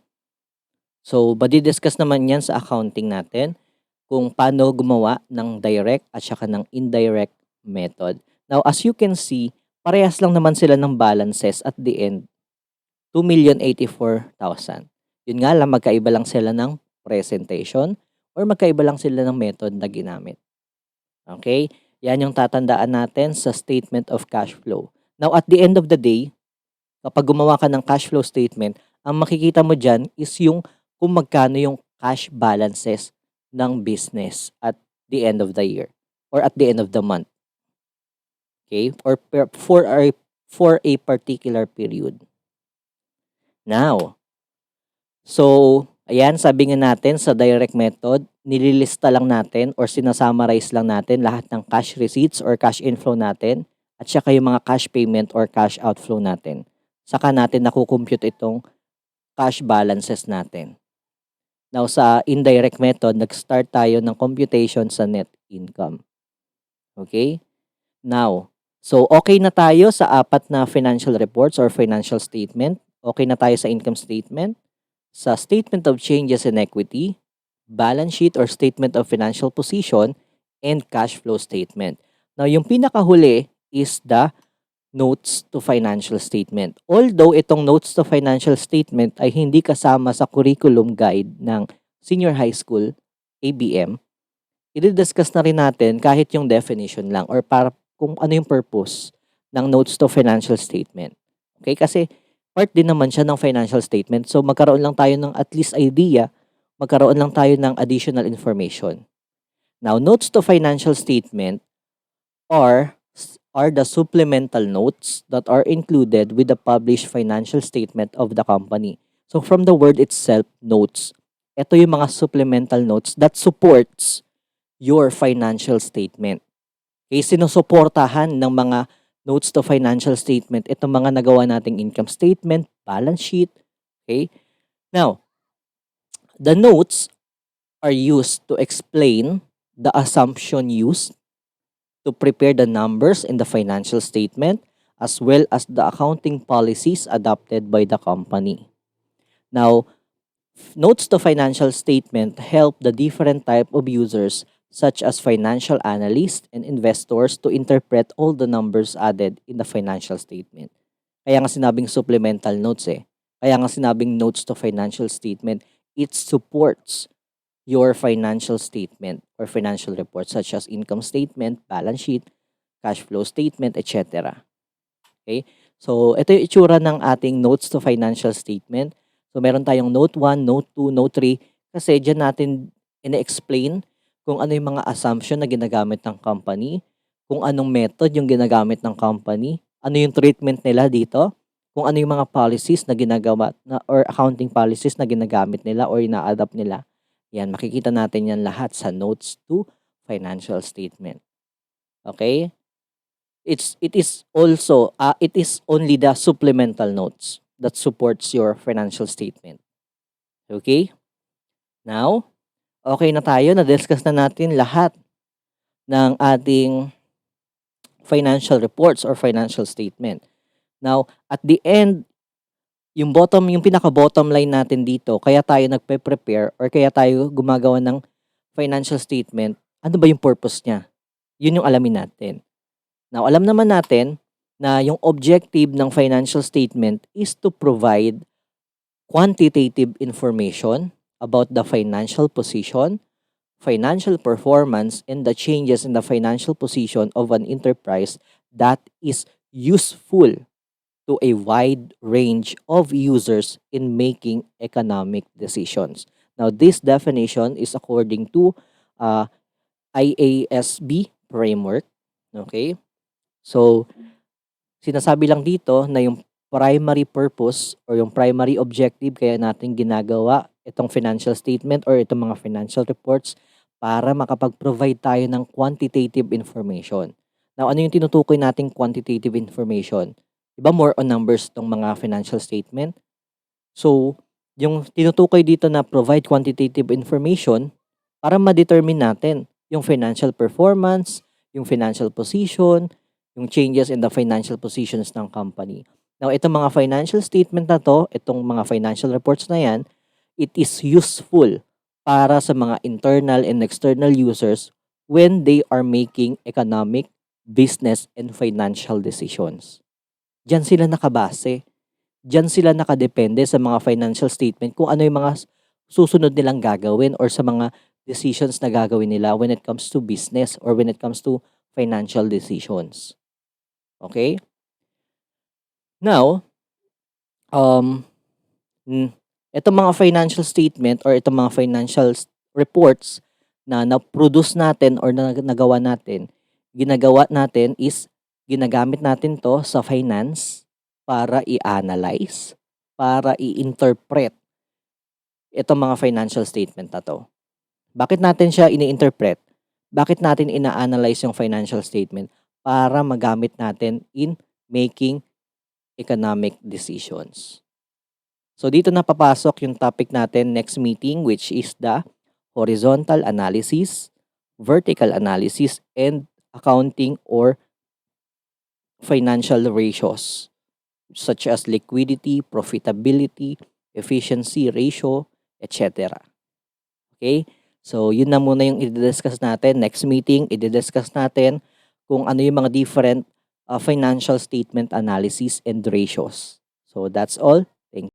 So, discuss naman yan sa accounting natin kung paano gumawa ng direct at saka ng indirect method. Now, as you can see, parehas lang naman sila ng balances at the end, 2,084,000. Yun nga lang, magkaiba lang sila ng presentation or magkaiba lang sila ng method na ginamit. Okay? Yan yung tatandaan natin sa statement of cash flow. Now, at the end of the day, kapag gumawa ka ng cash flow statement, ang makikita mo dyan is yung kung magkano yung cash balances ng business at the end of the year or at the end of the month. Okay? Or for a particular period. Now, so, ayan, sabi nga natin sa direct method, nililista lang natin or sinasummarize lang natin lahat ng cash receipts or cash inflow natin at saka yung mga cash payment or cash outflow natin. Saka natin nakukompute itong cash balances natin. Now, sa indirect method, nag-start tayo ng computation sa net income. Okay? Now, so okay na tayo sa apat na financial reports or financial statement. Okay na tayo sa income statement, sa statement of changes in equity, balance sheet or statement of financial position, and cash flow statement. Now, yung pinakahuli is the notes to financial statement. Although itong notes to financial statement ay hindi kasama sa curriculum guide ng senior high school, ABM, i-discuss na rin natin kahit yung definition lang or para kung ano yung purpose ng notes to financial statement. Okay? Kasi part din naman siya ng financial statement. So, magkaroon lang tayo ng at least idea, magkaroon lang tayo ng additional information. Now, notes to financial statement are the supplemental notes that are included with the published financial statement of the company. So, from the word itself, notes, ito yung mga supplemental notes that supports your financial statement. Okay, sinusuportahan ng mga notes to financial statement itong mga nagawa nating income statement, balance sheet. Okay? Now, the notes are used to explain the assumption used to prepare the numbers in the financial statement as well as the accounting policies adopted by the company. Now, notes to financial statement help the different type of users such as financial analysts and investors to interpret all the numbers added in the financial statement. Kaya nga sinabing supplemental notes eh. Kaya nga sinabing notes to financial statement, it supports your financial statement or financial report such as income statement, balance sheet, cash flow statement, etc. Okay? So, ito yung itsura ng ating notes to financial statement. So, meron tayong note 1, note 2, note 3 kasi dyan natin ina-explain kung ano yung mga assumption na ginagamit ng company, kung anong method yung ginagamit ng company, ano yung treatment nila dito, kung ano yung mga policies na ginagawa na or accounting policies na ginagamit nila or ina-adapt nila. Yan, makikita natin yan lahat sa notes to financial statement. Okay? It is only the supplemental notes that supports your financial statement. Okay? Now, okay na tayo, na-discuss na natin lahat ng ating financial reports or financial statement. Now, at the end, yung pinaka-bottom line natin dito, kaya tayo nagpe-prepare or kaya tayo gumagawa ng financial statement, ano ba yung purpose niya? Yun yung alamin natin. Now, alam naman natin na yung objective ng financial statement is to provide quantitative information about the financial position, financial performance, and the changes in the financial position of an enterprise that is useful to a wide range of users in making economic decisions. Now, this definition is according to IASB framework. Okay? So, sinasabi lang dito na yung primary purpose or yung primary objective kaya natin ginagawa itong financial statement or itong mga financial reports para makapag-provide tayo ng quantitative information. Now, ano yung tinutukoy nating quantitative information? Diba more on numbers tong mga financial statement? So, yung tinutukoy dito na provide quantitative information para ma-determine natin yung financial performance, yung financial position, yung changes in the financial positions ng company. Now, itong mga financial statement na to, itong mga financial reports na yan, it is useful para sa mga internal and external users when they are making economic, business, and financial decisions. Diyan sila nakabase. Diyan sila nakadepende sa mga financial statement kung ano yung mga susunod nilang gagawin or sa mga decisions na gagawin nila when it comes to business or when it comes to financial decisions. Okay? Now, itong mga financial statement or itong mga financial reports na na-produce natin or na nagawa natin, ginagawa natin is ginagamit natin to sa finance para i-analyze, para i-interpret itong mga financial statement na to. Bakit natin siya ini-interpret? Bakit natin ina-analyze yung financial statement? Para magamit natin in making economic decisions. So dito na papasok yung topic natin next meeting, which is the horizontal analysis, vertical analysis, and accounting or financial ratios such as liquidity, profitability, efficiency ratio, etc. Okay? So, yun na muna yung i-discuss natin. Next meeting, i-discuss natin kung ano yung mga different financial statement analysis and ratios. So, that's all.